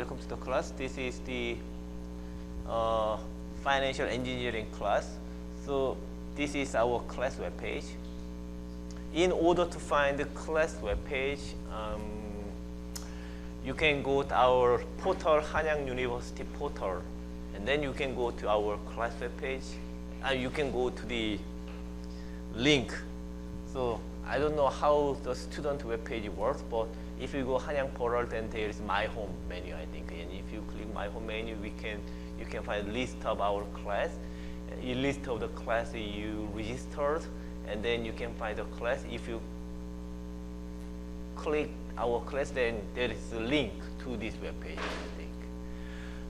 welcome to the class. This is the financial engineering class. So this is our class web page. In order to find the class web page, you can go to our portal, Hanyang University portal, and then you can go to our class web page, and you can go to the link. So I don't know how the student web page works, but if you go Hanyang portal, then there is my home menu, I think. And if you click my home menu, you can find a list of our class, a list of the class you registered, and then you can find the class. If you click our class, then there is a link to this web page, I think.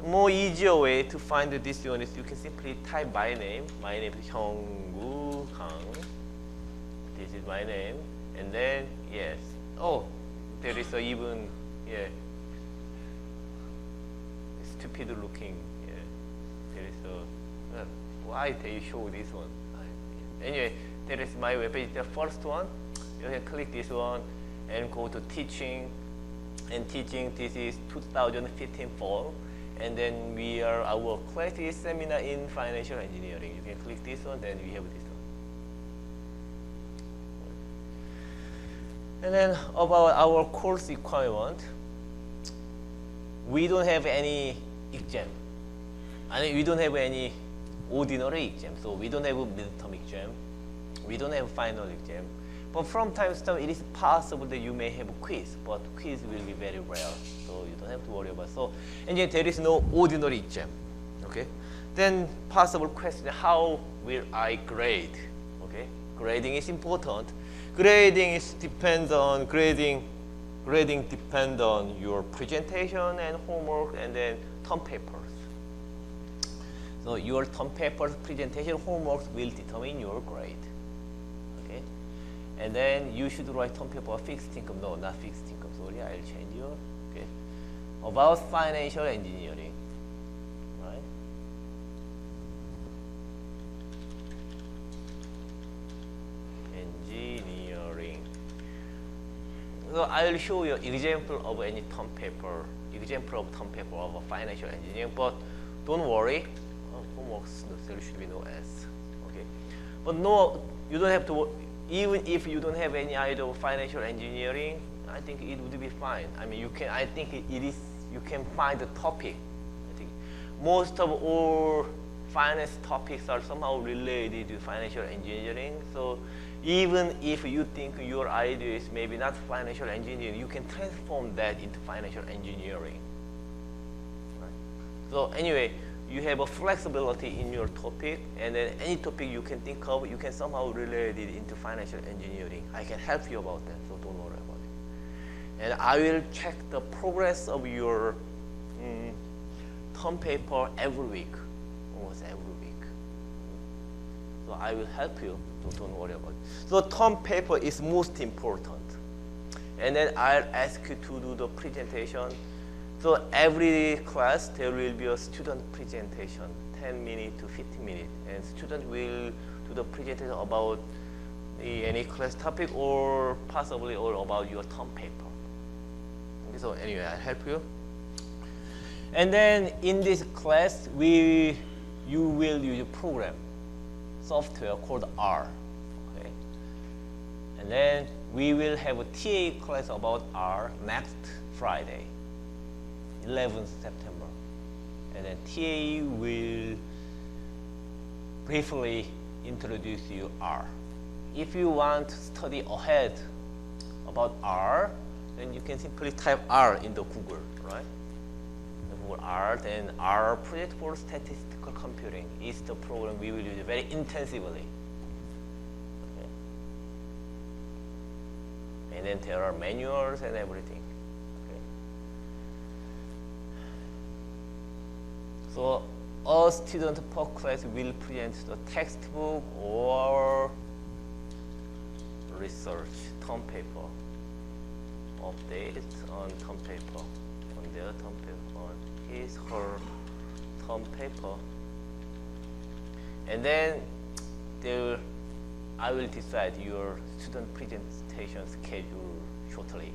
More easier way to find this one is you can simply type my name. My name is Hyung-Gu Kang. This is my name, and then yes. Oh, there is a even stupid looking. There is a why they show this one? Anyway, there is my web page. The first one, you can click this one and go to teaching. And teaching, this is 2015 fall, and then our class is seminar in financial engineering. You can click this one, then we have this one. And then about our course requirement, we don't have any exam. We don't have any ordinary exam. So we don't have a midterm exam. We don't have final exam. But from time to time, it is possible that you may have a quiz, but quiz will be very rare. So you don't have to worry about it. So, and yet there is no ordinary exam. Okay? Then possible question, how will I grade? Okay? Grading is important. Grading depends on your presentation and homework, and then term papers. So your term papers, presentation, homework will determine your grade. Okay, and then you should write term paper fixed income. No, not fixed income. Sorry, I'll change you. Okay, about financial engineering. Right. Engineering. So I will show you example of any term paper, of a financial engineering. But don't worry, homework there should be no S. Okay, but no, you don't have to. Even if you don't have any idea of financial engineering, I think it would be fine. I mean, you can. I think it is. You can find the topic. I think most of all finance topics are somehow related to financial engineering. So even if you think your idea is maybe not financial engineering, you can transform that into financial engineering. Right? So anyway, you have a flexibility in your topic, and then any topic you can think of, you can somehow relate it into financial engineering. I can help you about that, so don't worry about it. And I will check the progress of your term paper every week, almost every week. So I will help you, so don't worry about it. So term paper is most important. And then I'll ask you to do the presentation. So every class, there will be a student presentation, 10 minutes to 15 minutes. And student will do the presentation about any class topic or possibly all about your term paper. Okay, so anyway, I'll help you. And then in this class, you will use a program, software called R. Okay? And then we will have a TA class about R next Friday. 11th September, and then TA will briefly introduce you R. If you want to study ahead about R, then you can simply type R in the Google, right? Google R, then R Project for Statistical Computing is the program we will use very intensively. Okay. And then there are manuals and everything. So a student per class will present the textbook or research term paper, update on term paper, on their term paper, on his, her term paper. And then I will decide your student presentation schedule shortly.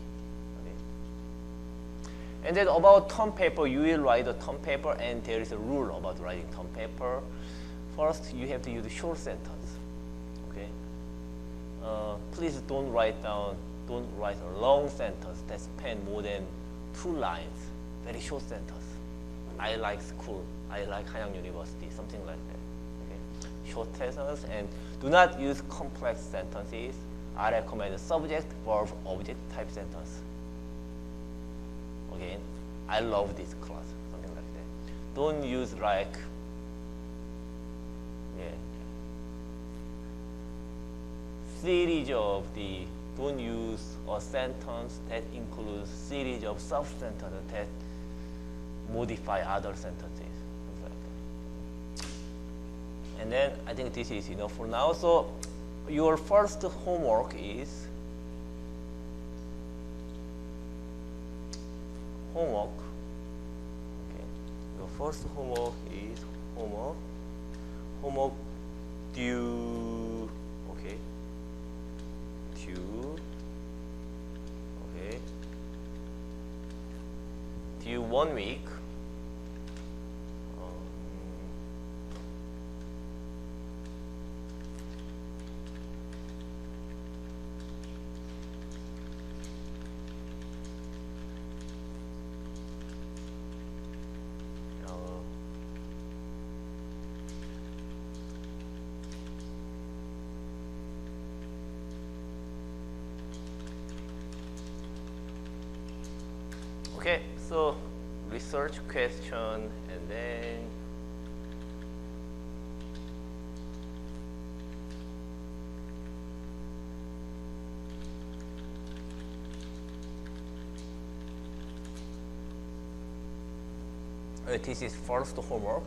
Okay? And then about term paper, you will write a term paper, and there is a rule about writing term paper. First, you have to use a short sentence. Okay. Please don't write a long sentence that span more than 2 lines. Very short sentence. I like school. I like Hanyang University. Something like that. Okay. Short sentence, and do not use complex sentences. I recommend subject, verb, object type sentence. Again, I love this class, something like that. Don't use like, don't use a sentence that includes series of sub-sentences that modify other sentences, things like that. And then I think this is enough for now. So your first homework is homework. Okay. Your first homework is homework due. Okay. Due. Okay. Due 1 week. Okay, so research question, and then this is first homework.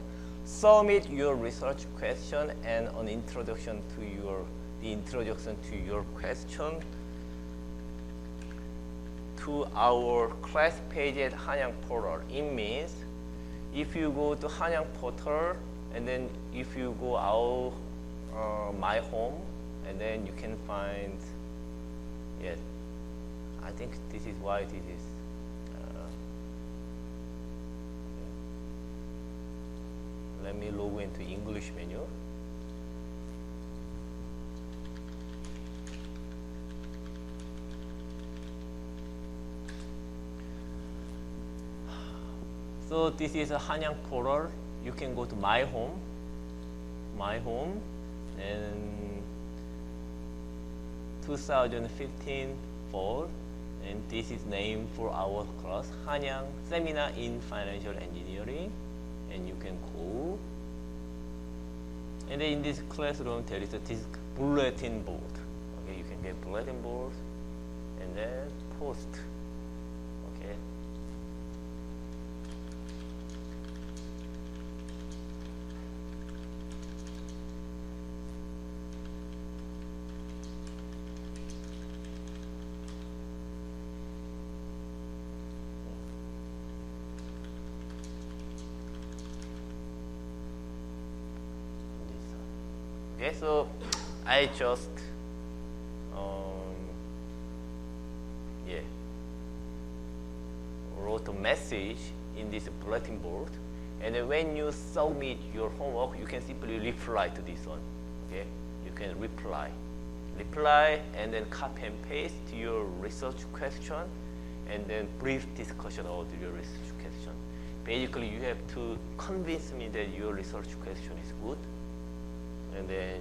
Submit your research question and an introduction to your question to our class page at Hanyang portal. It means if you go to Hanyang portal, and then if you go out my home, and then you can find, yes, I think this is why this is. Let me log into English menu. So this is a Hanyang portal. You can go to my home, and 2015 fall, and this is name for our class, Hanyang Seminar in Financial Engineering, and you can go. And then in this classroom there is this bulletin board. Okay, you can get bulletin board, and then post. Okay. Okay, so I just wrote a message in this bulletin board, and then when you submit your homework, you can simply reply to this one. Okay, you can reply, and then copy and paste your research question, and then brief discussion about your research question. Basically, you have to convince me that your research question is good, and then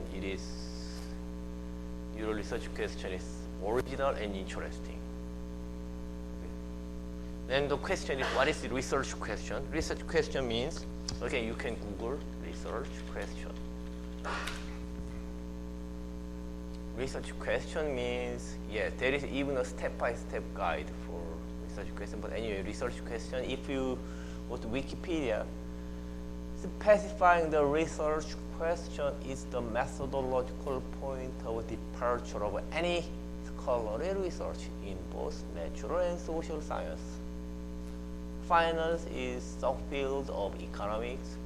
your research question is original and interesting. Okay. Then the question is, what is the research question? Research question means, okay, you can Google research question. Research question means, yeah, there is even a step-by-step guide for research question. But anyway, research question, if you go to Wikipedia, specifying the research question is the methodological point of departure of any scholarly research in both natural and social science. Finance is subfield of economics.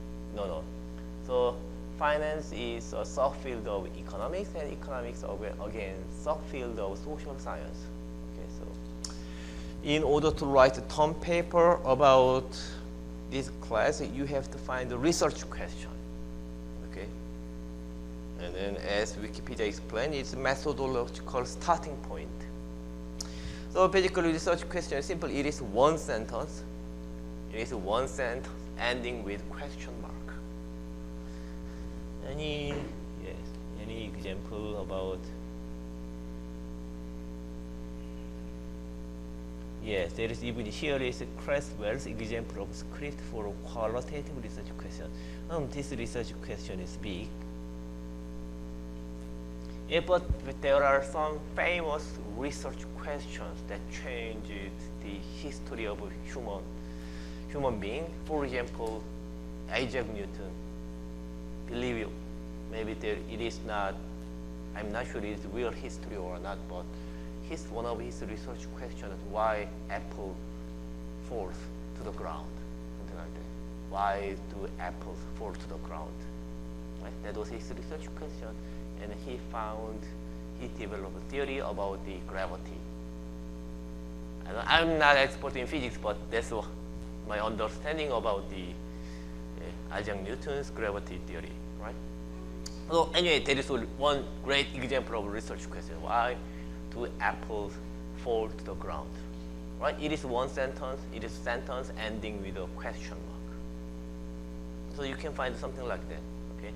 So finance is a subfield of economics, and economics again subfield of social science. Okay, so in order to write a term paper about this class, you have to find a research question. Okay? And then as Wikipedia explained, it's a methodological starting point. So basically research question is simple. It is one sentence. It is one sentence ending with question mark. Any example about? Yes, there is even here is a Creswell's example of script for a qualitative research question. This research question is big. Yeah, but there are some famous research questions that changed the history of human being. For example, Isaac Newton. Believe you, maybe it is not. I'm not sure it is real history or not, but one of his research questions: why apple falls to the ground, something like that. Why do apples fall to the ground? Right? That was his research question, and he developed a theory about the gravity. And I'm not expert in physics, but that's my understanding about the Isaac Newton's gravity theory, right? So anyway, there is one great example of research question: why do apples fall to the ground? Right? It is one sentence. It is a sentence ending with a question mark. So you can find something like that. Okay,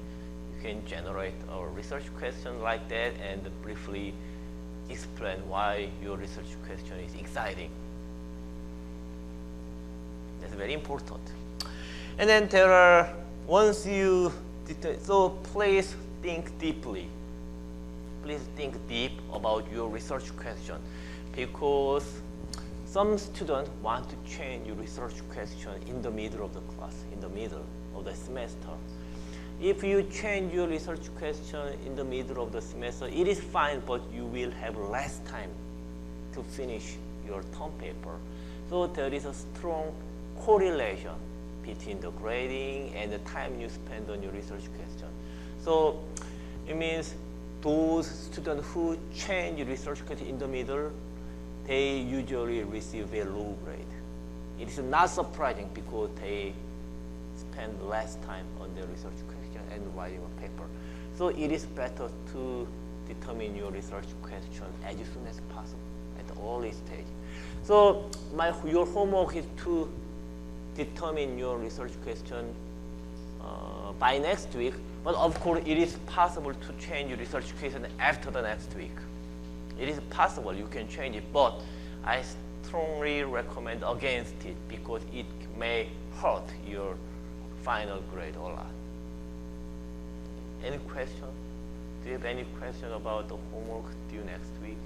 you can generate a research question like that and briefly explain why your research question is exciting. That's very important. And then there are so please think deeply. Please think deep about your research question, because some students want to change your research question in the middle of the class, in the middle of the semester. If you change your research question in the middle of the semester, it is fine, but you will have less time to finish your term paper. So there is a strong correlation between the grading and the time you spend on your research question. So it means those students who change research question in the middle, they usually receive a low grade. It is not surprising because they spend less time on their research question and writing a paper. So it is better to determine your research question as soon as possible at the early stage. So your homework is to determine your research question by next week. But of course, it is possible to change your research question after the next week. It is possible you can change it, but I strongly recommend against it because it may hurt your final grade a lot. Any question? Do you have any question about the homework due next week?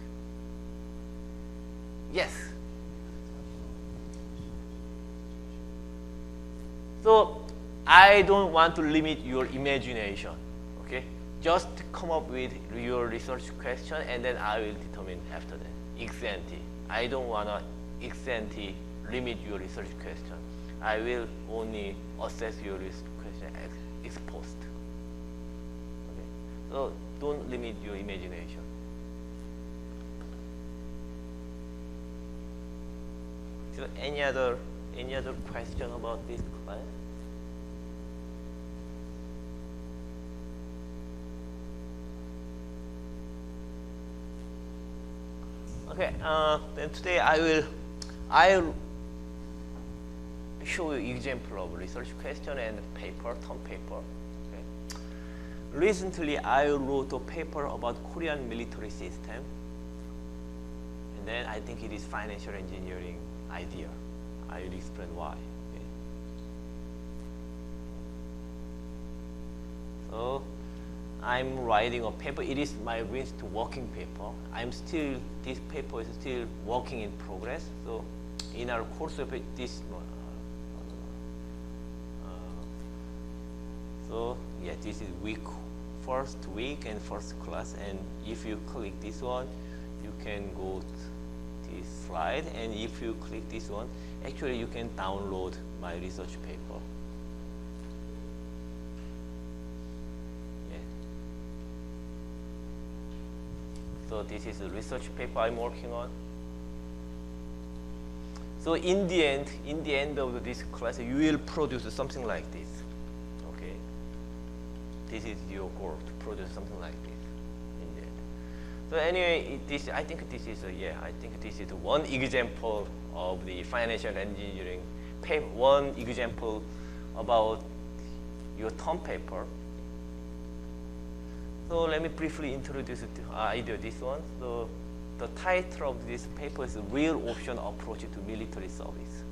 Yes. So I don't want to limit your imagination, okay? Just come up with your research question and then I will determine after that, ex ante. I don't want to ex ante limit your research question. I will only assess your research question ex post. Okay? So don't limit your imagination. So any other question about this class? Okay, then today I will show you example of research question and paper, term paper. Okay. Recently, I wrote a paper about Korean military system, and then I think it is financial engineering idea. I will explain why. Okay. So I'm writing a paper. It is my recent working paper. This paper is still working in progress. So in our course of this, so yeah, this is first week and first class. And if you click this one, you can go to this slide. And if you click this one, actually you can download my research paper. So this is a research paper I'm working on. So in the end of this class, you will produce something like this. Okay, this is your goal, to produce something like this in the end. So anyway, I think this is one example of the financial engineering paper. One example about your term paper. So let me briefly introduce this one. So the title of this paper is Real Option Approach to Military Service.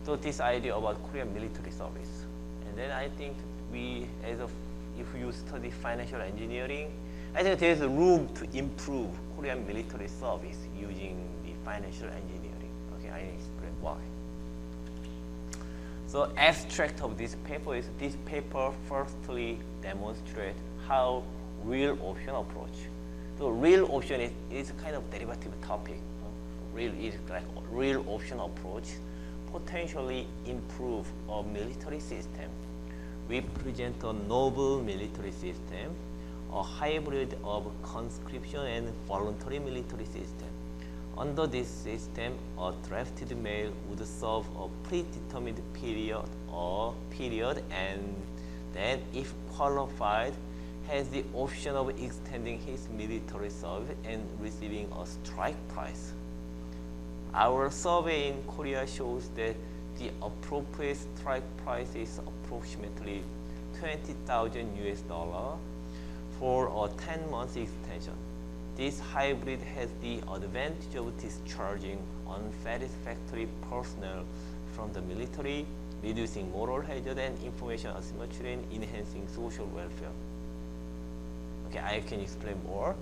So this idea about Korean military service. And then I think if you study financial engineering, I think there's room to improve Korean military service using the financial engineering. Okay, I explain why. So abstract of this paper is this paper firstly demonstrates how real option approach. So real option is kind of derivative topic. Real is like real option approach potentially improve a military system. We present a novel military system, a hybrid of conscription and voluntary military system. Under this system, a drafted male would serve a predetermined period and then, if qualified, has the option of extending his military service and receiving a strike price. Our survey in Korea shows that the appropriate strike price is approximately $20,000 for a 10-month extension. This hybrid has the advantage of discharging unsatisfactory personnel from the military, reducing moral hazard and information asymmetry, and enhancing social welfare. Okay, I can explain more.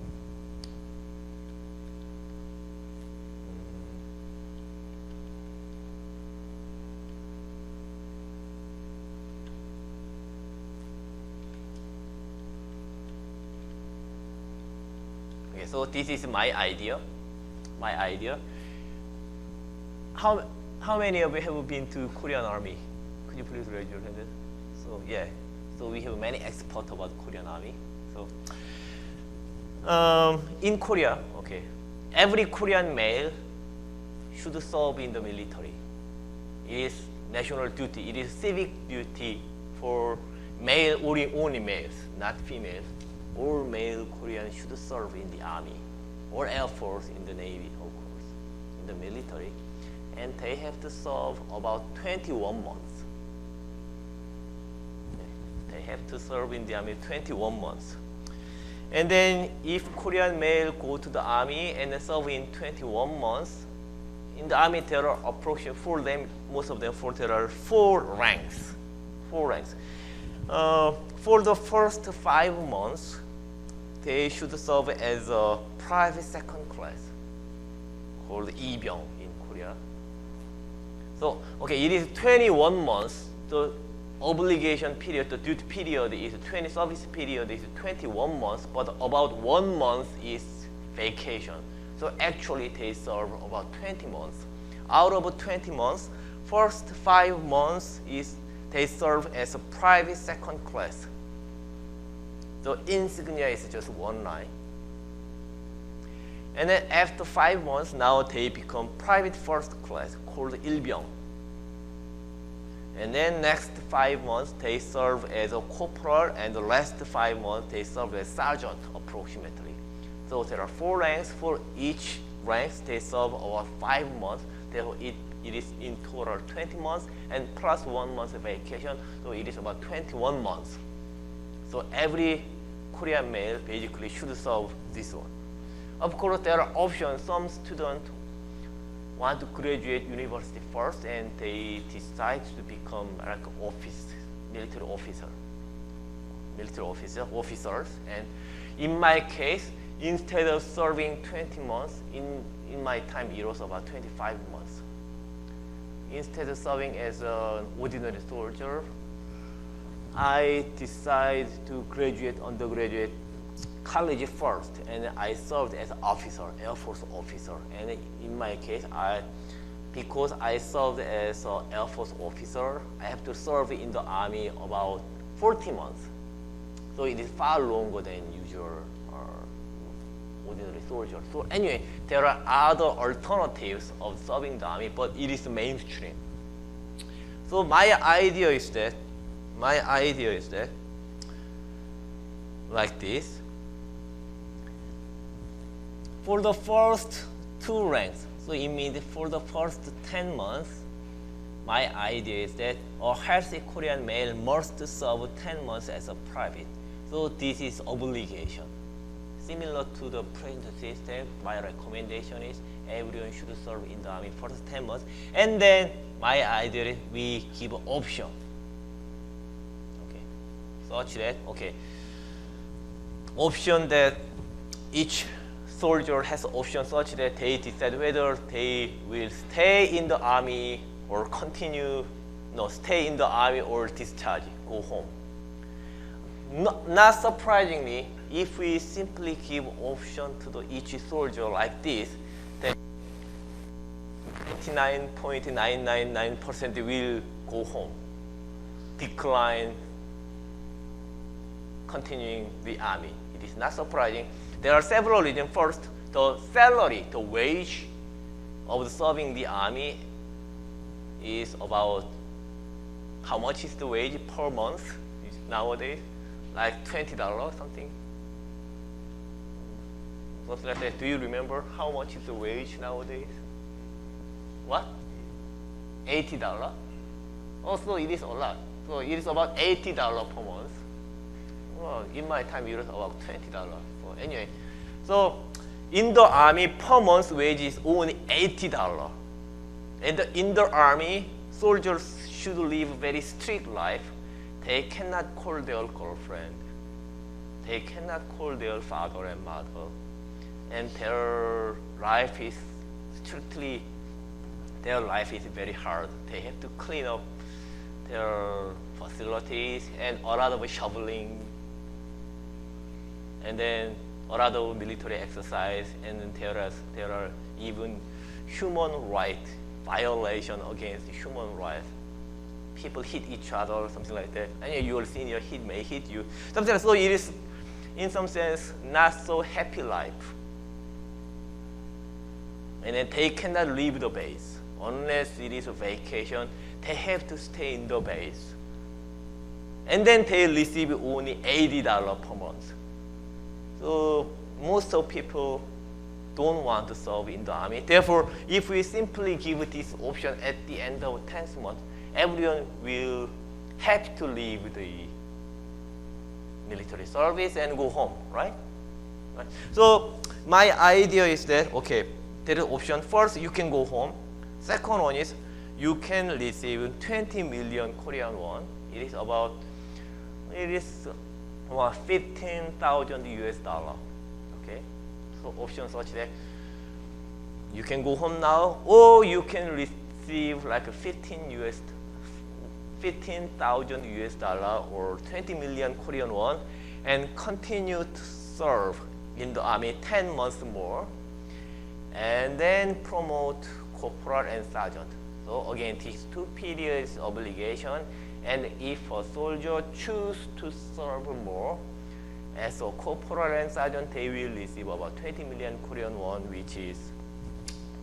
Okay, so this is my idea. How many of you have been to Korean Army? Could you please raise your hand? So yeah, so we have many experts about Korean Army. So in Korea, okay, every Korean male should serve in the military. It is national duty. It is civic duty for male, only males, not females. All male Koreans should serve in the army, or Air Force, in the Navy, of course, in the military, and they have to serve about 21 months. They have to serve in the army 21 months. And then if Korean male go to the army and serve in 21 months, in the army there are approximately for them, most of them, there are four ranks. For the first 5 months, they should serve as a private second class called 이병 in Korea. So, okay, it is 21 months. The obligation period, the duty period is 20, service period is 21 months, but about 1 month is vacation. So actually they serve about 20 months. Out of 20 months, first 5 months they serve as a private second class. The insignia is just one line. And then after 5 months, now they become private first class called 일병. And then next 5 months, they serve as a corporal, and the last 5 months, they serve as sergeant approximately. So there are 4 ranks. For each ranks, they serve about 5 months. Therefore, it is in total 20 months, and plus 1 month of vacation, so it is about 21 months. So every Korean male basically should serve this one. Of course, there are options. Some students want to graduate university first, and they decide to become like military officers. And in my case, instead of serving 20 months, in my time it was about 25 months. Instead of serving as an ordinary soldier, I decided to graduate undergraduate college first, and I served as an officer, Air Force officer. And in my case, because I served as an Air Force officer, I have to serve in the Army about 40 months. So it is far longer than usual ordinary soldier. So anyway, there are other alternatives of serving the army, but it is mainstream. So my idea is that like this. For the first 2 ranks, so it means for the first 10 months, my idea is that a healthy Korean male must serve 10 months as a private. So this is obligation. Similar to the present system, my recommendation is everyone should serve in the army for 10 months. And then my idea is we give option. Okay, such that, okay, option that each soldier has option such that they decide whether they will stay in the army or stay in the army or discharge, go home. Not surprisingly, if we simply give option to each soldier like this, then 99.999% will go home, decline continuing the army. It is not surprising. There are several reasons. First, the salary, the wage of serving the army is about, how much is the wage per month nowadays? Like $20 something. Something like that. Do you remember how much is the wage nowadays? What? $80? Oh, so it is a lot. So it is about $80 per month. Well, in my time it was about $20. So anyway, so in the army per month wage is only $80. And in the army, soldiers should live very strict life. They cannot call their girlfriend. They cannot call their father and mother. And their life is very hard. They have to clean up their facilities and a lot of shoveling. And then a lot of military exercise, and then there are even human rights violation against human rights. People hit each other, something like that. And your senior may hit you. Something like, so it is, in some sense, not so happy life. And then they cannot leave the base. Unless it is a vacation, they have to stay in the base. And then they receive only $80 per month. So most of people don't want to serve in the army. Therefore, if we simply give this option at the end of 10th month, everyone will have to leave the military service and go home, right? So my idea is that, okay, there is option. First, you can go home. Second one is you can receive 20 million Korean won. It is about 15,000 US dollar. Okay, so option such that you can go home now, or you can receive like 15,000 US dollar or 20 million Korean won, and continue to serve in the army 10 months more, and then promote corporal and sergeant. So again, these 2 periods obligation. And if a soldier choose to serve more, as a corporal and sergeant, they will receive about 20 million Korean won, which is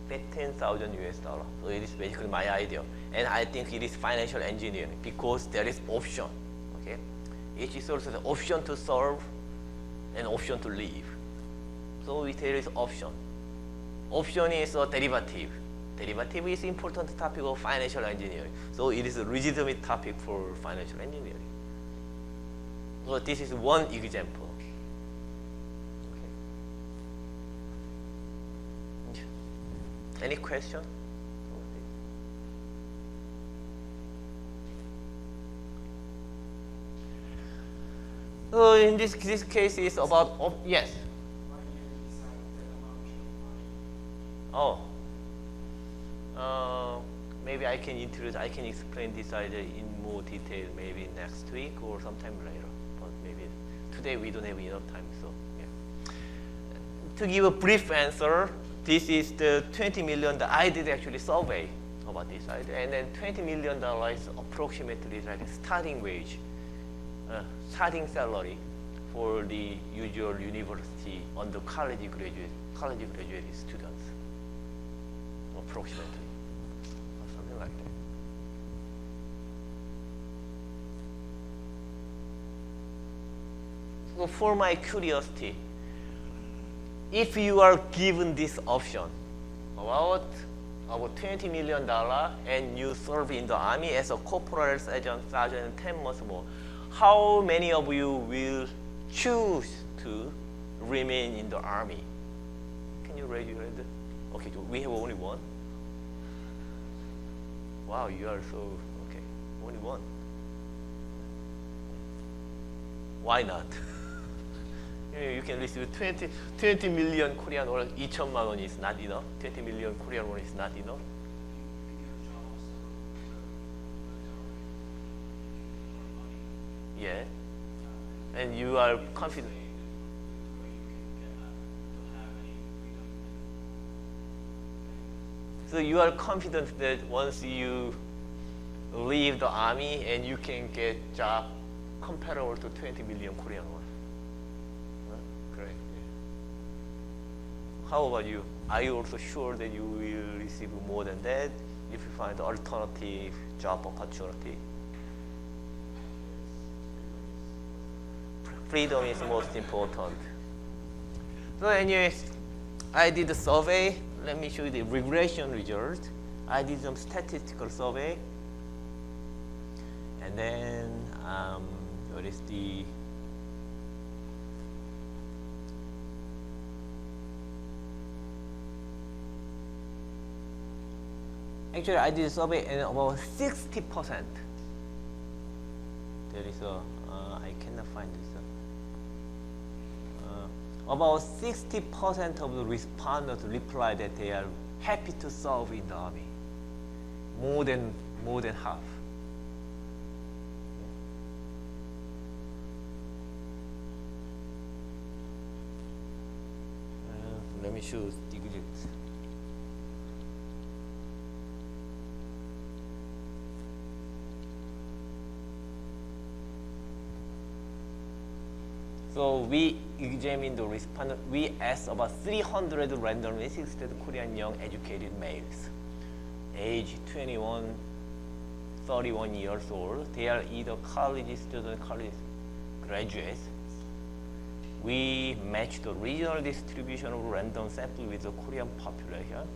15,000 US dollar. So it is basically my idea. And I think it is financial engineering because there is option. Okay, each soldier has option to serve and option to leave. So there is option. Option is a derivative. Derivative is important topic of financial engineering. So it is a legitimate topic for financial engineering. So this is one example. Okay. Any question? So in this case is about, yes. Oh. Maybe I can explain this idea in more detail maybe next week or sometime later. But maybe today we don't have enough time, so yeah. To give a brief answer, this is the 20 million. I did actually survey about this idea, and then $20 million is approximately like a starting wage, starting salary for the usual university on the college graduate students, approximately, or something like that. So for my curiosity, if you are given this option about $20 million and you serve in the army as a corporal, sergeant, 10 months more, how many of you will choose to remain in the army? Can you raise your hand? Okay, so we have only one. Wow, you are so, okay, only one. Why not? You can receive 20 million Korean won. 2천만 원 is not enough. 20 million Korean won is not enough. Yeah, and you are confident. So you are confident that once you leave the army and you can get job comparable to 20 million Korean won. Great. How about you? Are you also sure that you will receive more than that if you find alternative job opportunity? Freedom is most important. So anyways, I did a survey. Let me show you the regression result. I did some statistical survey. And then, what is the actually, I did a survey and about 60%. There is a, I cannot find this. About 60% of the respondents replied that they are happy to serve in the army. More than half. Let me show the digits. So we examined the respondents. We asked about 300 randomly selected Korean young educated males, age 21, 31 years old. They are either college students, college graduates. We matched the regional distribution of random sample with the Korean population.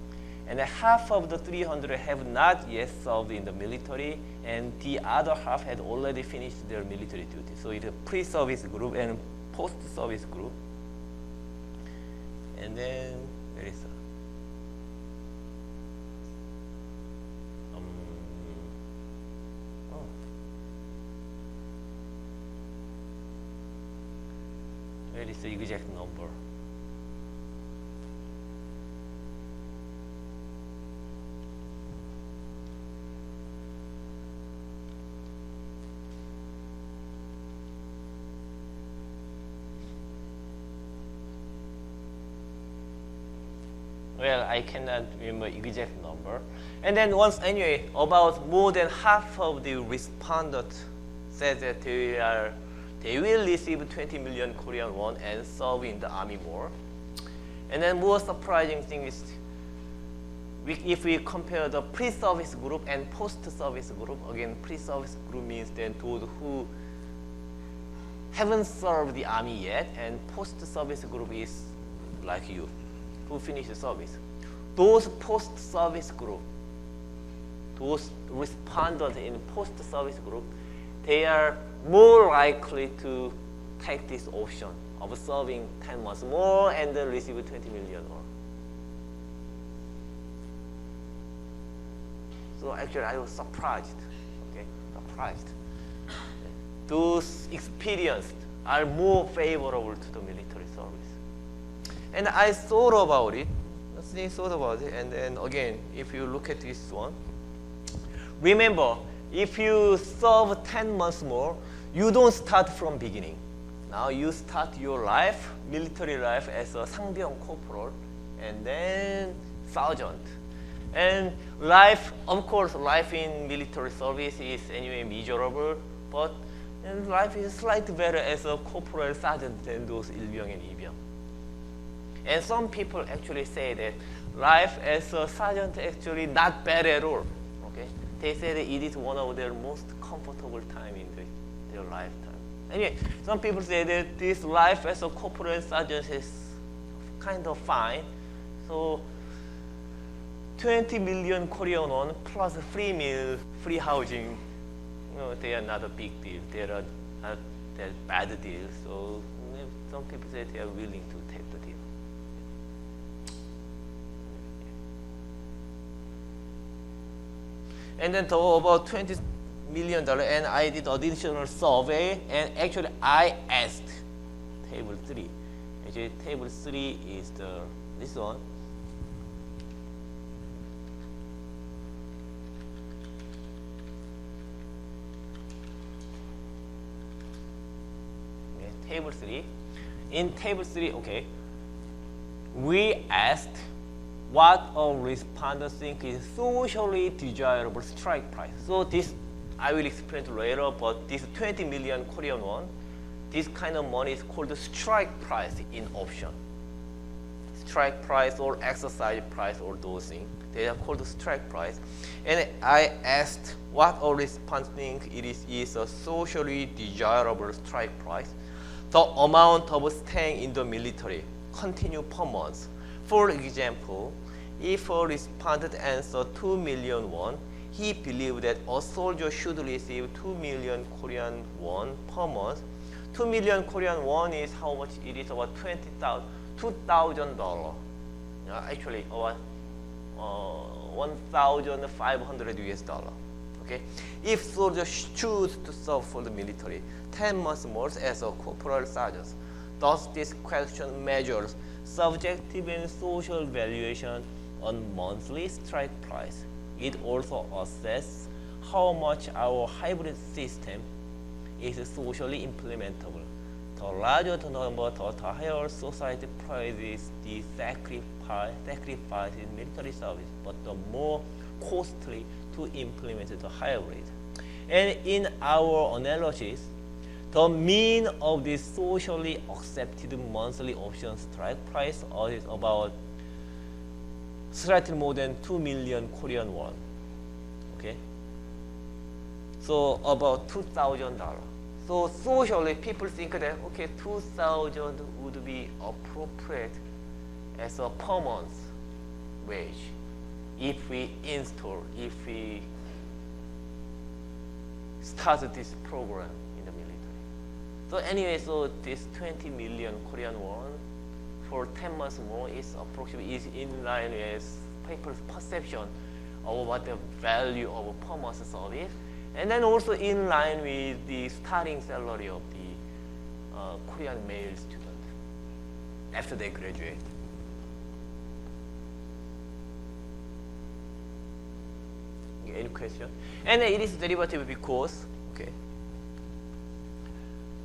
And half of the 300 have not yet served in the military, and the other half had already finished their military duty. So it's a pre-service group and post-service group. And then there is where is the exact number? Well, I cannot remember exact number. And then once anyway, about more than half of the respondents said that they will receive 20 million Korean won and serve in the army more. And then more surprising thing is, if we compare the pre-service group and post-service group, again, pre-service group means then those who haven't served the army yet, and post-service group is like you, who finish the service. Those post-service group, those respondents in post-service group, they are more likely to take this option of serving 10 months more and then receive 20 million more. So actually I was surprised, okay, surprised. Those experienced are more favorable to the military service. And I thought about it, and then again, if you look at this one, remember, if you serve 10 months more, you don't start from beginning. Now you start your life, military life, as a 상병 corporal, and then sergeant. And life, of course, life in military service is anyway miserable, but And life is slightly better as a corporal sergeant than those 일병 and 이병. And some people actually say that life as a sergeant actually not bad at all. Okay, they say that it is one of their most comfortable time in their lifetime. Anyway, some people say that this life as a corporal sergeant is kind of fine. So 20 million Korean won plus free meal, free housing, they are not a big deal. They are not that bad deal. So some people say they are willing to take the deal. And then about $20 million, and I did additional survey, and actually I asked table 3. Actually, table 3 is this one. Okay, table 3. In table 3, okay, we asked what our respondents think is socially desirable strike price. So this I will explain later, but this 20 million Korean won, this kind of money is called the strike price in option. Strike price or exercise price or those things. They are called the strike price. And I asked what our respondents think it is a socially desirable strike price. The amount of staying in the military continue per month. For example, if a respondent answered 2 million won, he believed that a soldier should receive 2 million Korean won per month. 2 million Korean won is how much? It is about $2,000. Actually, about 1,500 US dollar. Okay, if soldiers choose to serve for the military 10 months more as a corporal sergeant, thus this question measures subjective and social valuation on monthly strike price. It also assesses how much our hybrid system is socially implementable. The larger the number, the higher society prizes the sacrifice in military service, but the more costly to implement the hybrid. And in our analysis, the mean of the socially accepted monthly option strike price is about slightly more than 2 million Korean won. Okay? So about $2,000. So socially, people think that, okay, 2,000 would be appropriate as a per month wage if we start this program in the military. So anyway, so this 20 million Korean won for 10 months more is approximately in line with people's perception of what the value of a per month service, and then also in line with the starting salary of the Korean male student after they graduate. Any question? And it is derivative because, okay,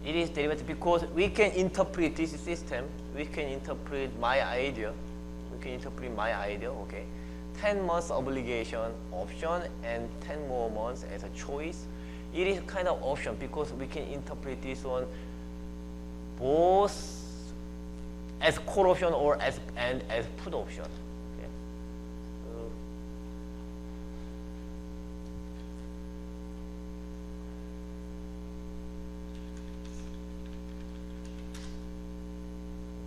it is derivative because we can interpret this system, we can interpret my idea, okay. 10 months obligation option and 10 more months as a choice. It is kind of option because we can interpret this one both as call option or as put option. Okay.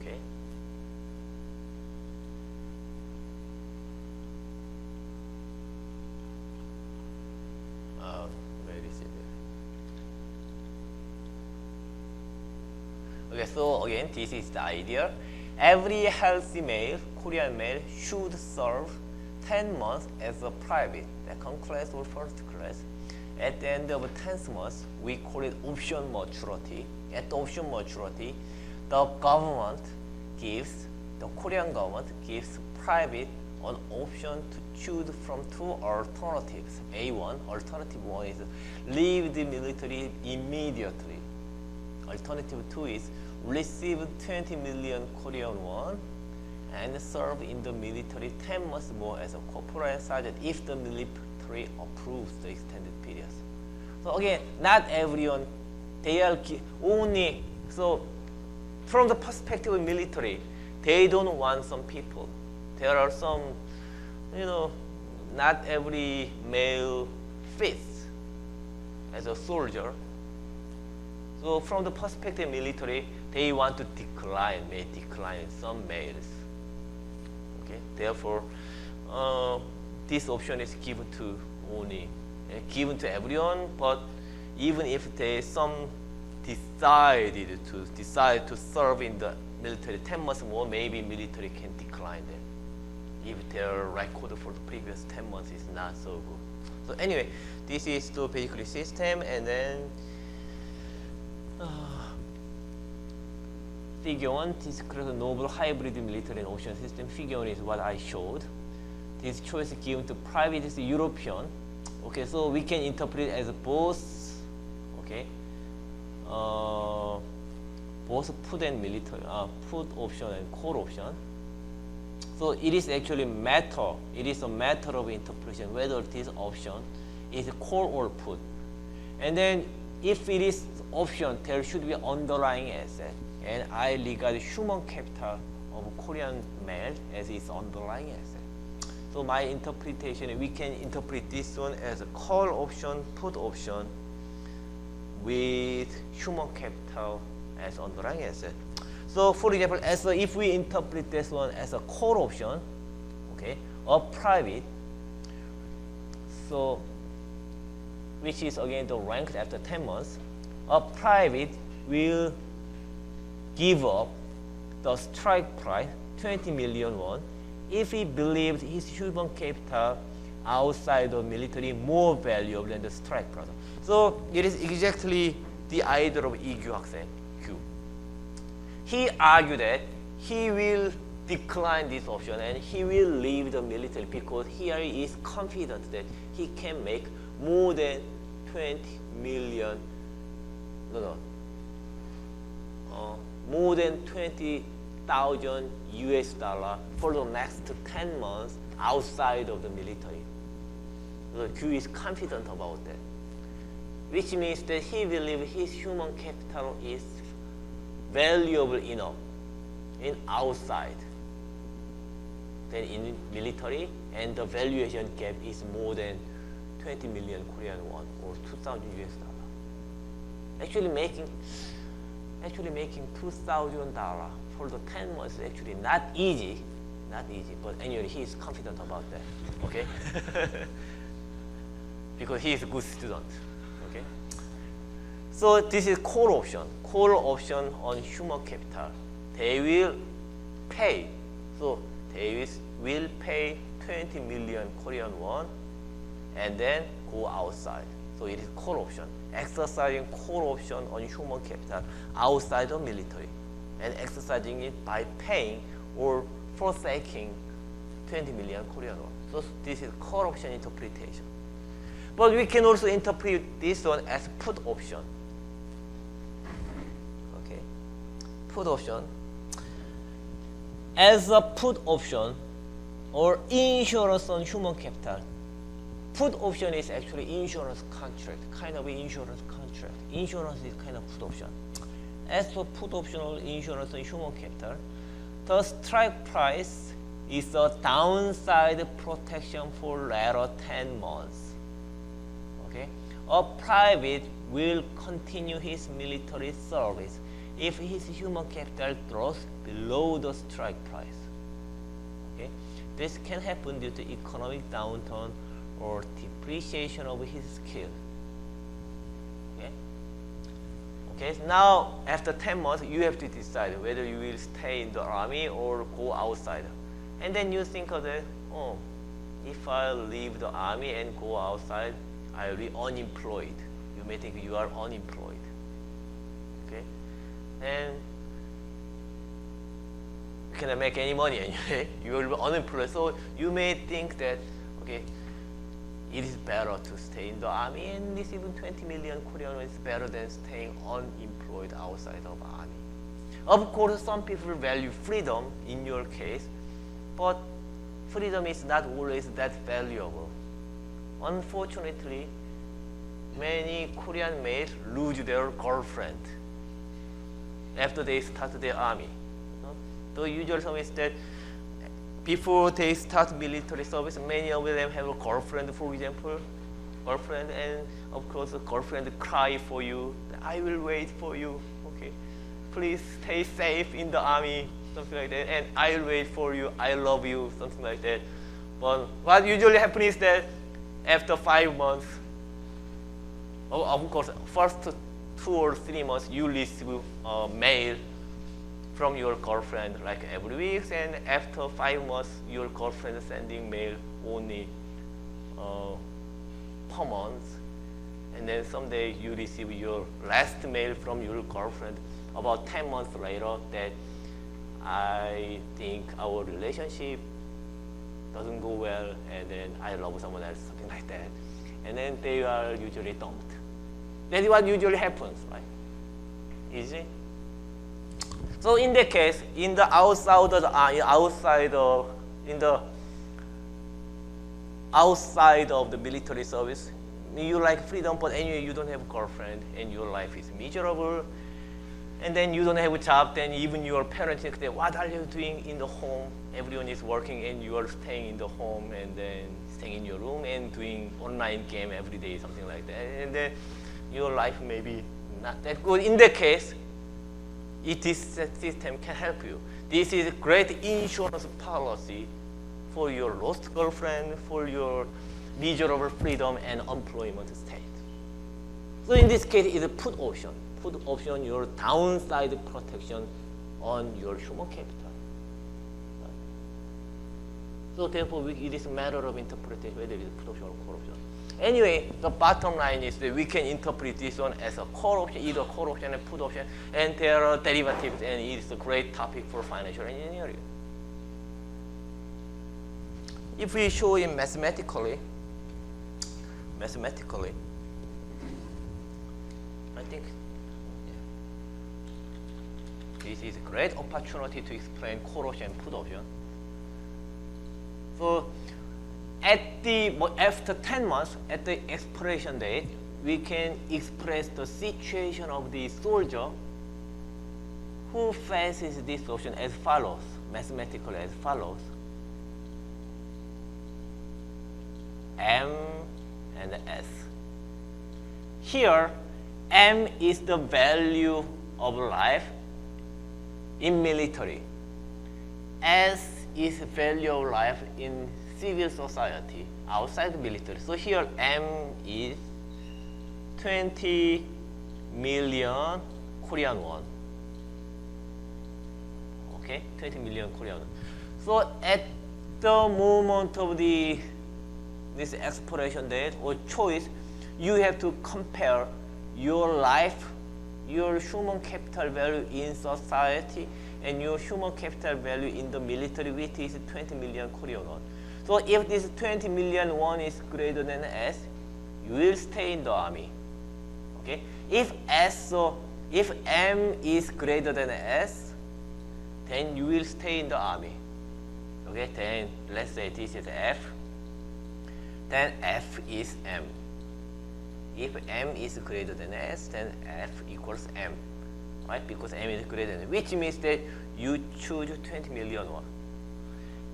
Okay. Where is it? Okay, so again, this is the idea. Every healthy male, Korean male, should serve 10 months as a private, second class or first class. At the end of 10th month, we call it option maturity. At the option maturity, the Korean government gives private an option to choose from two alternatives. A1, alternative 1 is leave the military immediately. Alternative 2 is receive 20 million Korean won and serve in the military 10 months more as a corporal and sergeant if the military approves the extended period. So again, not everyone they are only, so from the perspective of military, they don't want some people. There are some, not every male fits as a soldier. So from the perspective of military, they want to may decline some males. Okay, therefore, this option is given to everyone, but even if some decide to serve in the military 10 months more, maybe military can decline them if their record for the previous 10 months is not so good. So anyway, this is the basically system, and then figure 1, this is novel hybrid military and ocean system. Figure 1 is what I showed. This choice is given to private is European. Okay, so we can interpret it as both, okay, both put and military, put option and call option. So it is actually matter. It is a matter of interpretation whether this option is call or put. And then if it is option, there should be underlying asset. And I regard human capital of Korean male as its underlying asset. So my interpretation, we can interpret this one as a call option, put option with human capital as underlying asset. So for example, if we interpret this one as a call option, okay, or private, so which is again the ranked after 10 months, a private will give up the strike price 20 million won if he believes his human capital outside of military more valuable than the strike price. So it is exactly the idea of Yu 학생, Q. He argued that he will decline this option and he will leave the military because he is confident that he can make more than 20 million, more than 20,000 US dollar for the next 10 months outside of the military. So Q is confident about that, which means that he believes his human capital is valuable enough in outside than in military, and the valuation gap is more than 20 million Korean won or 2,000 US dollar. Actually making $2,000 for the 10 months is actually not easy, but anyway, he is confident about that, okay? Because he is a good student, okay? So this is call option on human capital. They will pay, so they will pay 20 million Korean won and then go outside. So it is call option, exercising call option on human capital outside of military, and exercising it by paying or forsaking 20 million Korean won. So this is call option interpretation. But we can also interpret this one as put option. Okay, put option. As a put option or insurance on human capital. Put option is actually insurance contract, kind of insurance contract. Insurance is kind of put option. As for put option or insurance on human capital, the strike price is a downside protection for later 10 months. Okay? A private will continue his military service if his human capital drops below the strike price. Okay? This can happen due to economic downturn or depreciation of his skill. Okay? Okay, so now after 10 months, you have to decide whether you will stay in the army or go outside. And then you think of that, oh, if I leave the army and go outside, I will be unemployed. You may think you are unemployed. Okay? And you cannot make any money anyway. You will be unemployed. So you may think that, okay, it is better to stay in the army and receiving 20 million Korean won is better than staying unemployed outside of army. Of course, some people value freedom in your case, but freedom is not always that valuable. Unfortunately, many Korean males lose their girlfriend after they start their army. The usual sum is that before they start military service, many of them have a girlfriend, for example, girlfriend, and of course the girlfriend cry for you. I will wait for you. Okay, please stay safe in the army, something like that. And I will wait for you. I love you, something like that. But what usually happens is that after 5 months, of course, first 2 or 3 months, you receive a mail from your girlfriend like every week, and after 5 months, your girlfriend is sending mail only per month, and then someday you receive your last mail from your girlfriend about 10 months later that I think our relationship doesn't go well, and then I love someone else, something like that, and then they are usually dumped. That's what usually happens, right? Easy. So in that case, in the outside of the military service, you like freedom, but anyway you don't have a girlfriend, and your life is miserable, and then you don't have a job. Then even your parents think that, what are you doing in the home? Everyone is working, and you are staying in the home, and then staying in your room and doing online game every day, something like that, and then your life may be not that good. In that case, this system can help you. This is a great insurance policy for your lost girlfriend, for your miserable freedom and employment state. So in this case, it's a put option. Put option, your downside protection on your human capital. So therefore, it is a matter of interpretation whether it is put option or call option. Anyway, the bottom line is that we can interpret this one as a call option, either call option and put option, and there are derivatives, and it is a great topic for financial engineering. If we show it mathematically, I think this is a great opportunity to explain call option and put option. So after 10 months, at the expiration date, we can express the situation of the soldier who faces this option as follows, mathematically as follows. M and S. Here, M is the value of life in military. S is value of life in civil society outside the military. So here M is 20 million Korean won. Okay, 20 million Korean won. So at the moment of this expiration date or choice, you have to compare your life, your human capital value in society, and your human capital value in the military, which is 20 million Korean won. So if this 20 million won is greater than S, you will stay in the army. Okay? If M is greater than S, then you will stay in the army. Okay? Then let's say this is F. Then F is M. If M is greater than S, then F equals M, right? Because M is greater than, which means that you choose 20 million won.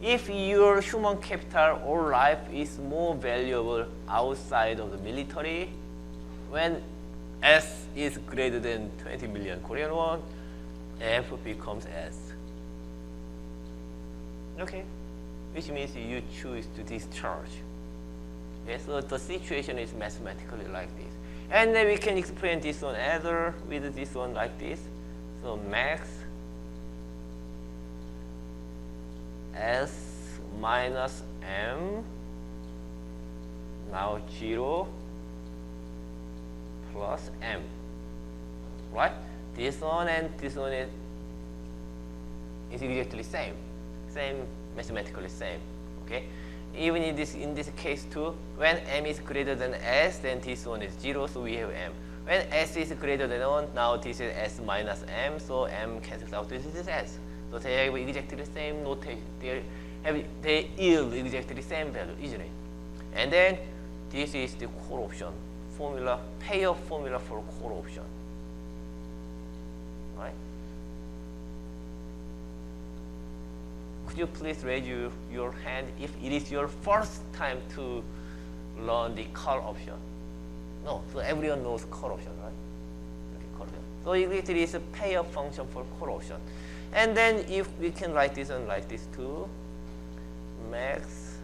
If your human capital or life is more valuable outside of the military, when S is greater than 20 million Korean won, F becomes S. Okay, which means you choose to discharge. Okay, so the situation is mathematically like this. And then we can explain this one either with this one like this. So max S minus M, now 0 plus M, right? This one and this one is exactly same, mathematically same, okay? Even in this case too, when M is greater than S, then this one is 0, so we have M. When S is greater than 1, now this is S minus M, so M cancels out, this is S. So they have exactly the same notation, they yield exactly the same value, isn't it? And then this is the call option formula, payoff formula for call option, right? Could you please raise your hand if it is your first time to learn the call option? No, so everyone knows call option, right? Okay, call option. So it is a payoff function for call option. And then if we can write this one like this too, max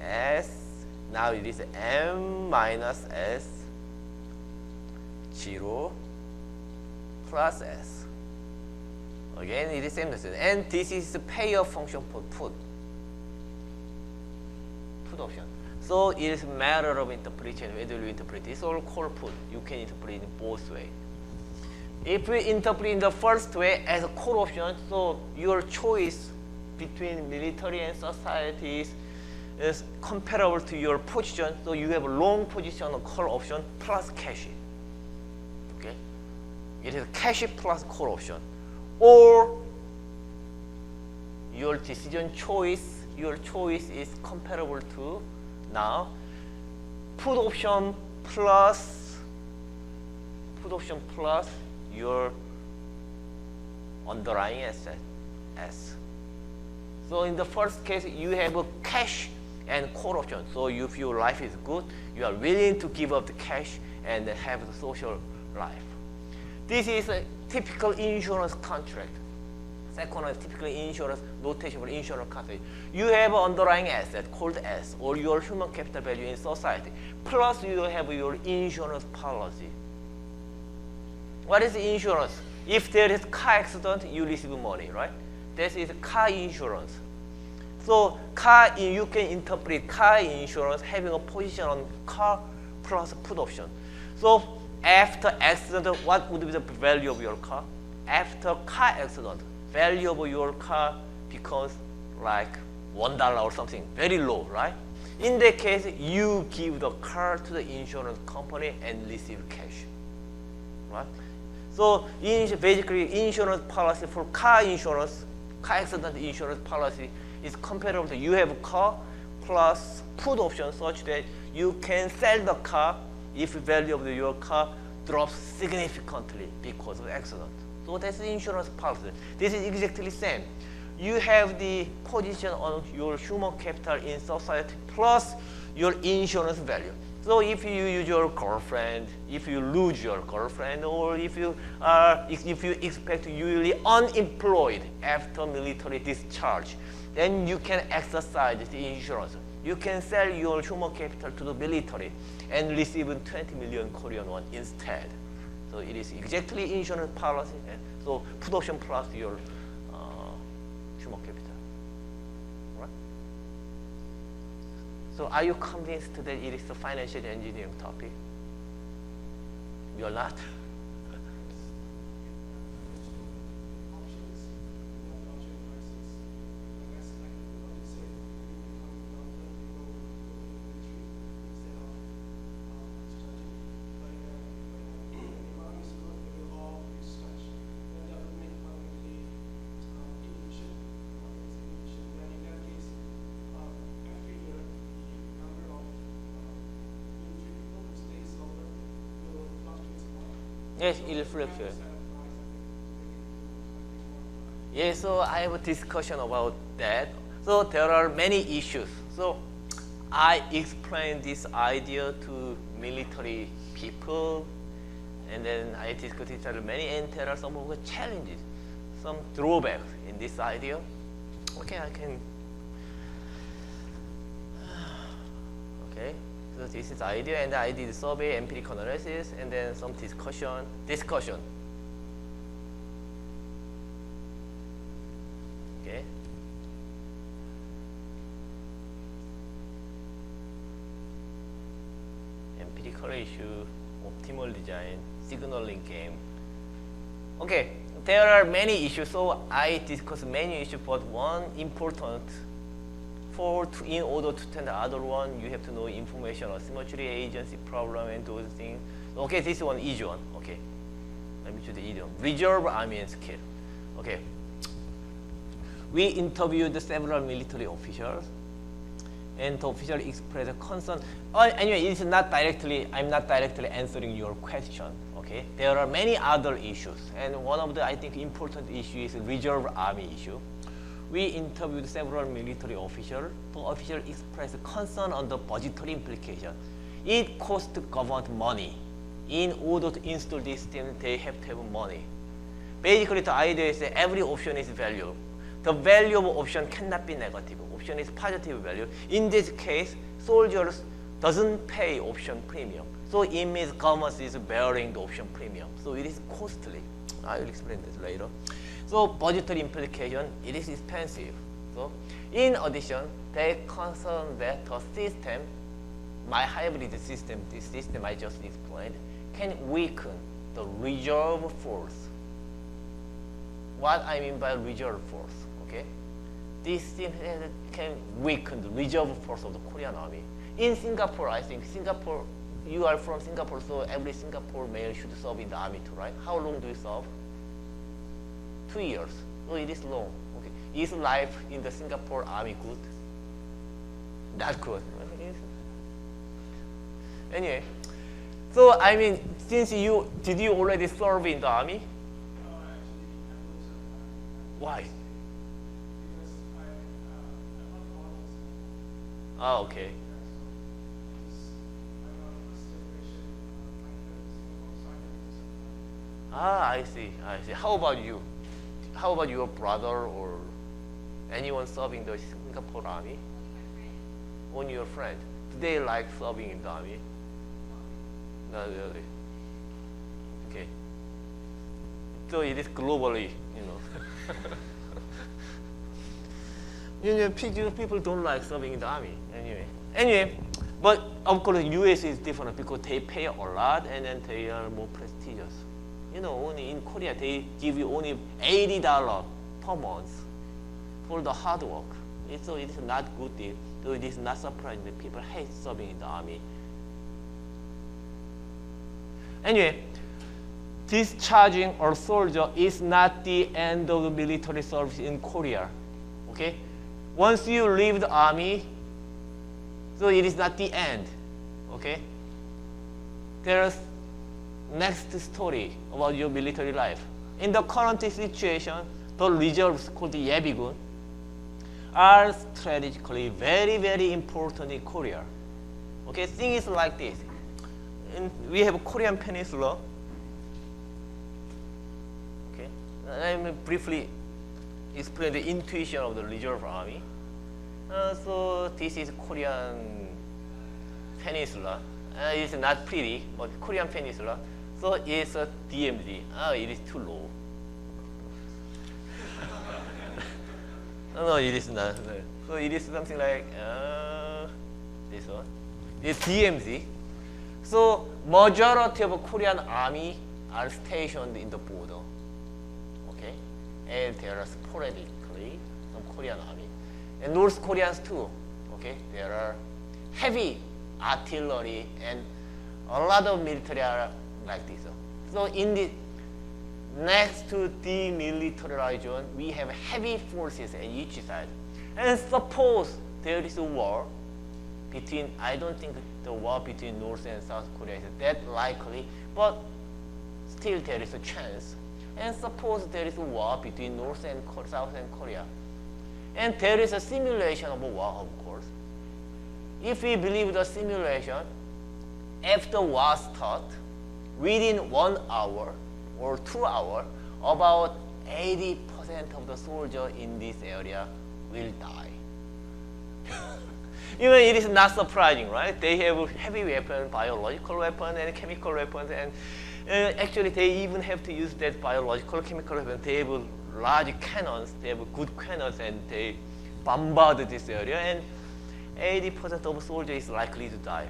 S, now it is M minus S 0 plus S. Again, it is same method. And this is the payoff function for put option. So it is a matter of interpretation, whether you interpret this or call put. You can interpret it in both ways. If we interpret in the first way as a call option, so your choice between military and societies is comparable to your position. So you have a long position on call option plus cash. Okay, it is cash plus call option, or your decision choice. Your choice is comparable to now put option plus your underlying asset S. So in the first case, you have a cash and call option. So if your life is good, you are willing to give up the cash and have the social life. This is a typical insurance contract. Second one is typically insurance notation for insurance contract. You have an underlying asset called S, or your human capital value in society. Plus you have your insurance policy. What is insurance? If there is car accident, you receive money, right? This is car insurance. So you can interpret car insurance having a position on car plus put option. So after accident, what would be the value of your car? After car accident, value of your car becomes like $1 or something, very low, right? In that case, you give the car to the insurance company and receive cash, right? So basically, insurance policy for car insurance, car accident insurance policy is comparable to you have a car plus put option such that you can sell the car if the value of your car drops significantly because of accident. So that's the insurance policy. This is exactly the same. You have the position on your human capital in society plus your insurance value. So if you use your girlfriend, if you lose your girlfriend, or if you expect to be unemployed after military discharge, then you can exercise the insurance. You can sell your human capital to the military and receive 20 million Korean won instead. So it is exactly insurance policy. And so put option plus your human capital. Right? So are you convinced that it is a financial engineering topic? You're not? Yes, it will fluctuate. Yes, so I have a discussion about that. So there are many issues. So I explained this idea to military people, and then I discussed it with many, and there are some of the challenges, some drawbacks in this idea. Okay, I can. Okay. So this is the idea, and I did survey, empirical analysis, and then some discussion. Okay. Empirical issue, optimal design, signaling game. Okay, there are many issues, so I discussed many issues, but one important in order to tell the other one, you have to know information on symmetry, agency, problem, and those things. Okay, this one, easy one. Okay, let me choose the easy one. Reserve army and skill. Okay, we interviewed several military officials, and to officially express a concern. Anyway, it's not directly, I'm not directly answering your question, okay? There are many other issues, and one of the, I think, important issue is reserve army issue. We interviewed several military officials to officially express concern on the budgetary implication. It costs the government money. In order to install this system, they have to have money. Basically, the idea is that every option is value. The value of option cannot be negative. Option is positive value. In this case, soldiers doesn't pay option premium. So it means government is bearing the option premium. So it is costly. I will explain this later. So budgetary implication, it is expensive. So in addition, they concern that the system, my hybrid system, this system I just explained, can weaken the reserve force. What I mean by reserve force, okay? This system can weaken the reserve force of the Korean army. In Singapore, I think Singapore, you are from Singapore, so every Singapore male should serve in the army too, right? How long do you serve? 2 years. So it is long. Okay. Is life in the Singapore army good? Not good. Anyway, so I mean, since did you already serve in the army? Why? Ah, okay. Ah, I see. How about you? How about your brother or anyone serving the Singapore army? Only your friend. Do they like serving in the army? Not really. Okay. So it is globally, people don't like serving in the army. Anyway, but of course, U.S. is different because they pay a lot and then they are more prestigious. Only in Korea they give you only $80 per month for the hard work. So it is not good deal. So it is not surprising that people hate serving in the army. Anyway, discharging a soldier is not the end of the military service in Korea. Okay? Once you leave the army, so it is not the end. Okay? There's next story about your military life. In the current situation, the reserves called the 예비군 are strategically very, very important in Korea. Okay, thing is like this. We have a Korean peninsula. Okay, let me briefly explain the intuition of the reserve army. So this is Korean peninsula. It's not pretty, but Korean peninsula. So it's a DMZ. It is too low. No, it is not. So it is something like this one. It's DMZ. So majority of Korean army are stationed in the border. Okay, and there are sporadically some Korean army, and North Koreans too. Okay, there are heavy artillery and a lot of military are like this. So in the next to demilitarized zone, we have heavy forces on each side. And suppose there is a war between, I don't think the war between North and South Korea is that likely, but still there is a chance. And suppose there is a war between North and South and Korea. And there is a simulation of a war, of course. If we believe the simulation, after war starts, within 1 hour or 2 hours, about 80% of the soldiers in this area will die. Even it is not surprising, right? They have heavy weapons, biological weapons, and chemical weapons, and actually they even have to use that biological, chemical weapons. They have large cannons, they have good cannons, and they bombard this area, and 80% of soldiers is likely to die.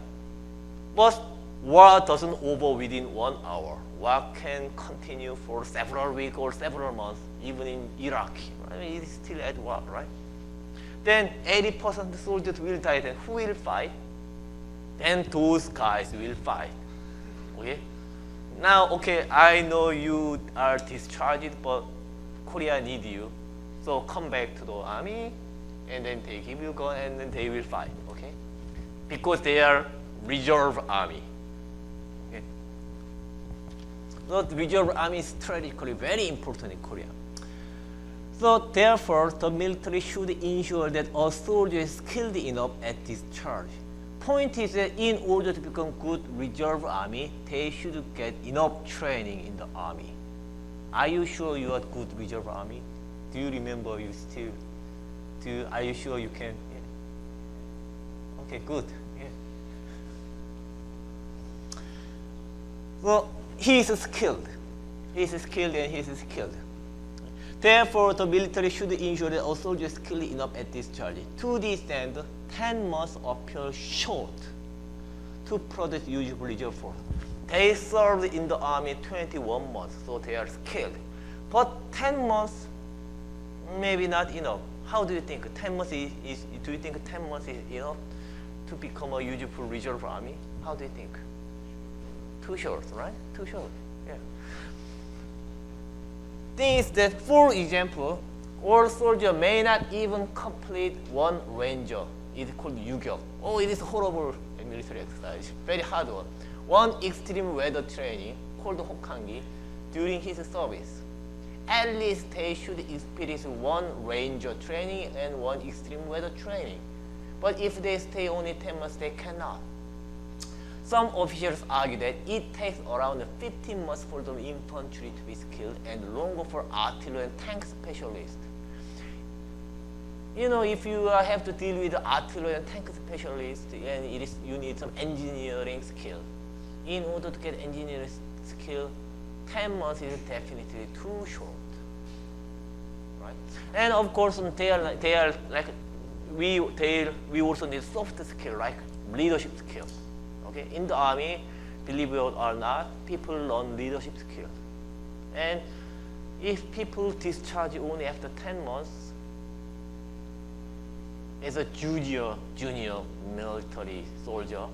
But war doesn't over within 1 hour. War can continue for several weeks or several months, even in Iraq. Right? It is still at war, right? Then 80% soldiers will die. Then who will fight? Then those guys will fight. Okay? Now, okay, I know you are discharged, but Korea needs you. So come back to the army and then they give you gun, and then they will fight. Okay, because they are reserve army. Okay, so the reserve army is strategically very important in Korea. So therefore, the military should ensure that a soldier is skilled enough at discharge. Point is that in order to become good reserve army, they should get enough training in the army. Are you sure you are good reserve army? Do you remember you still? Are you sure you can? Yeah. Okay, good. Yeah. So he is skilled. He is skilled and he is skilled. Therefore, the military should ensure that a soldier is skilled enough at discharge. To this end, 10 months appear short to produce usable reserve force. They served in the army 21 months, so they are skilled. But 10 months, maybe not enough. How do you think? 10 months do you think 10 months is enough to become a useful reserve army? How do you think? Too short, right? Too short, yeah. Thing is that, for example, all soldier may not even complete one ranger. It's called 유격. Oh, it is horrible military exercise, very hard one. One extreme weather training called 혹한기 during his service. At least they should experience one ranger training and one extreme weather training. But if they stay only 10 months, they cannot. Some officials argue that it takes around 15 months for the infantry to be skilled and longer for artillery and tank specialists. You know, if you have to deal with artillery and tank specialists, and you need some engineering skill. In order to get engineering skill, 10 months is definitely too short, right? And of course, they are like we also need soft skill, like leadership skill. Okay, in the army, believe it or not, people learn leadership skills. And if people discharge only after 10 months, as a junior military soldier,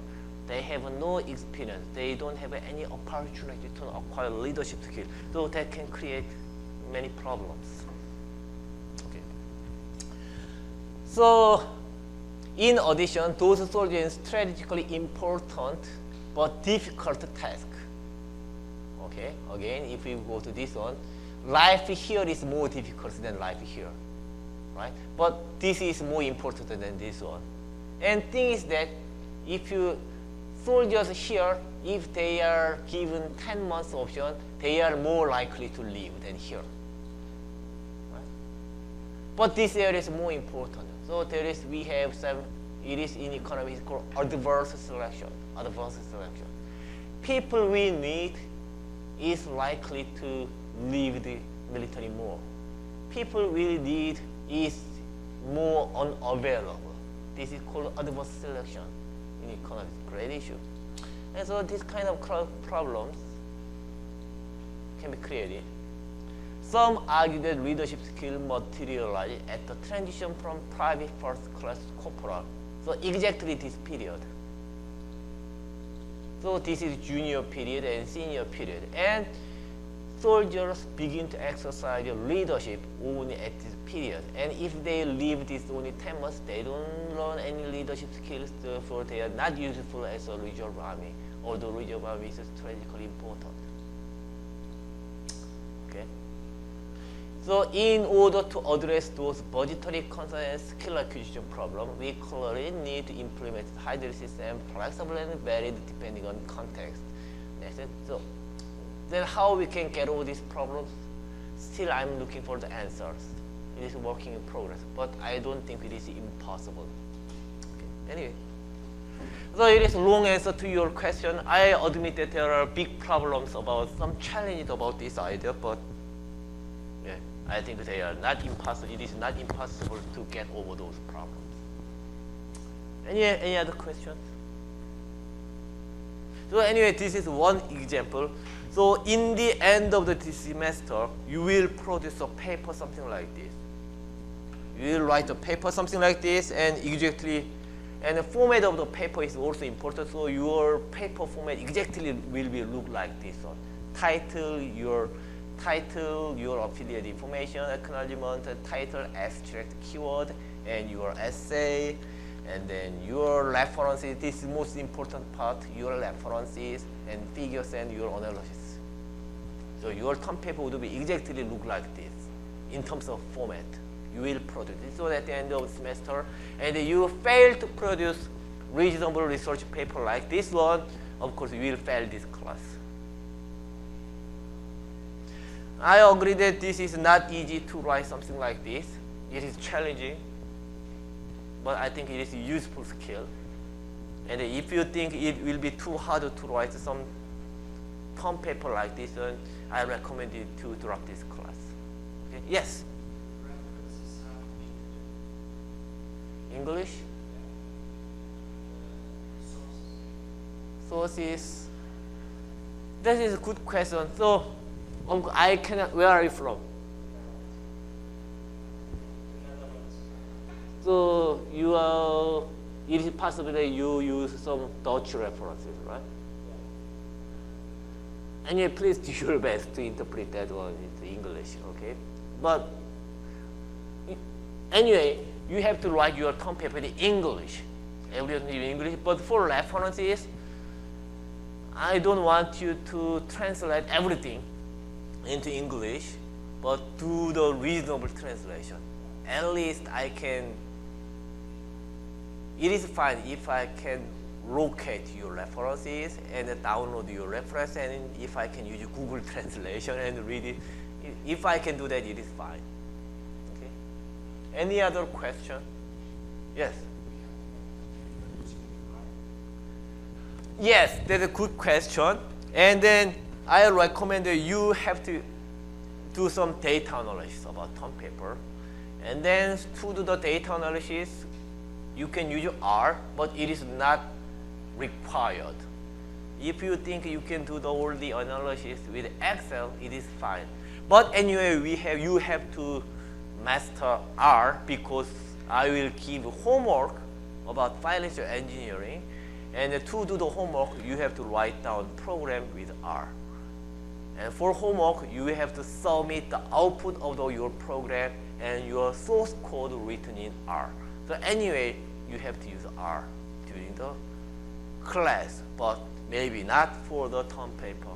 they have no experience. They don't have any opportunity to acquire leadership skills. So that can create many problems. Okay. So, in addition, those soldiers strategically important but difficult task. Okay, again, if we go to this one, life here is more difficult than life here, right? But this is more important than this one. And thing is that if you soldiers here, if they are given 10 months option, they are more likely to live than here. Right? But this area is more important. So we have some, it is in economics called adverse selection. Adverse selection. People we need is likely to leave the military more. People we need is more unavailable. This is called adverse selection in economics, great issue. And so this kind of problems can be created. Some argue that leadership skill materialize at the transition from private first class to corporal. So exactly this period. So this is junior period and senior period. And soldiers begin to exercise leadership only at this period. And if they leave this only 10 months, they don't learn any leadership skills, therefore they are not useful as a reserve army, although reserve army is strategically important. Okay. So in order to address those budgetary concerns and skill acquisition problems, we clearly need to implement hybrid system, flexible and varied depending on context. So then how we can get over these problems? Still, I'm looking for the answers. It is working in progress, but I don't think it is impossible. Okay. Anyway, so it is a long answer to your question. I admit that there are big problems about some challenges about this idea, but yeah, I think they are not impossible. It is not impossible to get over those problems. Any other questions? So anyway, this is one example. So in the end of the semester, you will produce a paper something like this. You will write a paper something like this, and exactly, and the format of the paper is also important. So your paper format exactly will be look like this one. Title, your affiliate information, acknowledgement, title, abstract, keyword, and your essay, and then your references. This is the most important part, your references and figures and your analysis. So your term paper would be exactly look like this in terms of format. You will produce it. So at the end of the semester, and you fail to produce reasonable research paper like this one, of course you will fail this class. I agree that this is not easy to write something like this. It is challenging, but I think it is a useful skill. And if you think it will be too hard to write some term paper like this one, I recommend you to drop this class. Okay? Yes? English? Sources. That is a good question. So I cannot. Where are you from? So you are. It is possible that you use some Dutch references, right? Anyway, please do your best to interpret that one into English, okay? But anyway, you have to write your term paper in English. Everything in English. But for references, I don't want you to translate everything into English, but do the reasonable translation. At least I can. It is fine if I can locate your references and download your reference, and if I can use Google Translation and read it. If I can do that, it is fine. Okay. Any other question? Yes. Yes, that's a good question. And then I recommend that you have to do some data analysis about term paper. And then to do the data analysis, you can use R, but it is not required. If you think you can do all the analysis with Excel, it is fine. But anyway, you have to master R, because I will give homework about financial engineering. And to do the homework, you have to write down program with R. And for homework, you have to submit the output of your program and your source code written in R. So anyway, you have to use R during the class, but maybe not for the term paper.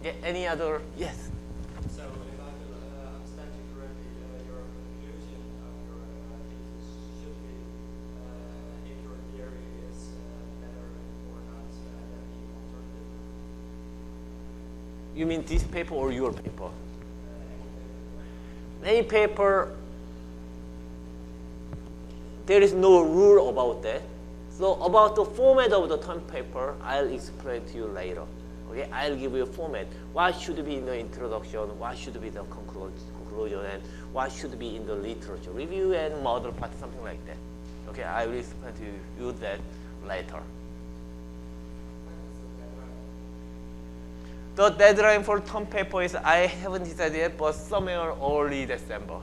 Yeah, any other? Yes. So if I understand you correctly, your conclusion of your thesis should be if your theory is better or not than the alternative. You mean this paper or your paper? Any paper, there is no rule about that. So about the format of the term paper, I'll explain to you later. Okay, I'll give you a format. What should be in the introduction, what should be the conclusion, and what should be in the literature review and model part, something like that. Okay, I will explain to you that later. The deadline for term paper is, I haven't decided yet, but somewhere early December.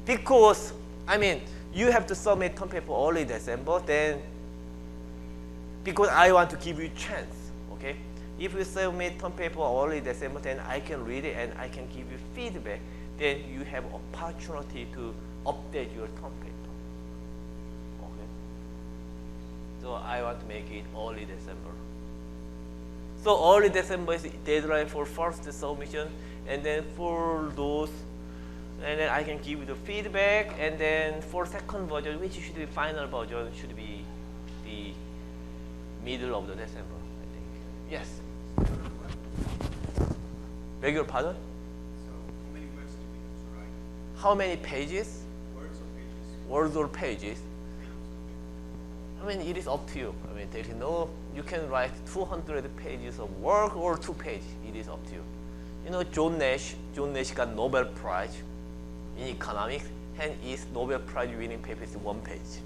Because, I mean, you have to submit term paper early December, then, because I want to give you a chance, okay? If you submit term paper early December, then I can read it and I can give you feedback. Then you have opportunity to update your term paper, okay? So I want to make it early December. So early December is deadline for first submission, and then for those, and then I can give you the feedback, and then for second version, which should be final version, should be the middle of the December, I think. Yes? Beg your pardon? So how many words do we have to write? How many pages? Words or pages? Words or pages? I mean, it is up to you. I mean, there is no, you can write 200 pages of work or 2 pages. It is up to you. You know, John Nash got Nobel Prize in economics, and his Nobel Prize winning paper is 1 page.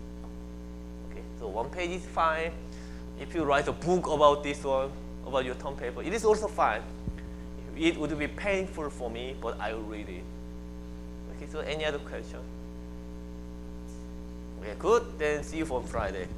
Okay, so 1 page is fine. If you write a book about this one, about your term paper, it is also fine. It would be painful for me, but I will read it. Okay, so any other question? Okay, good. Then see you on Friday.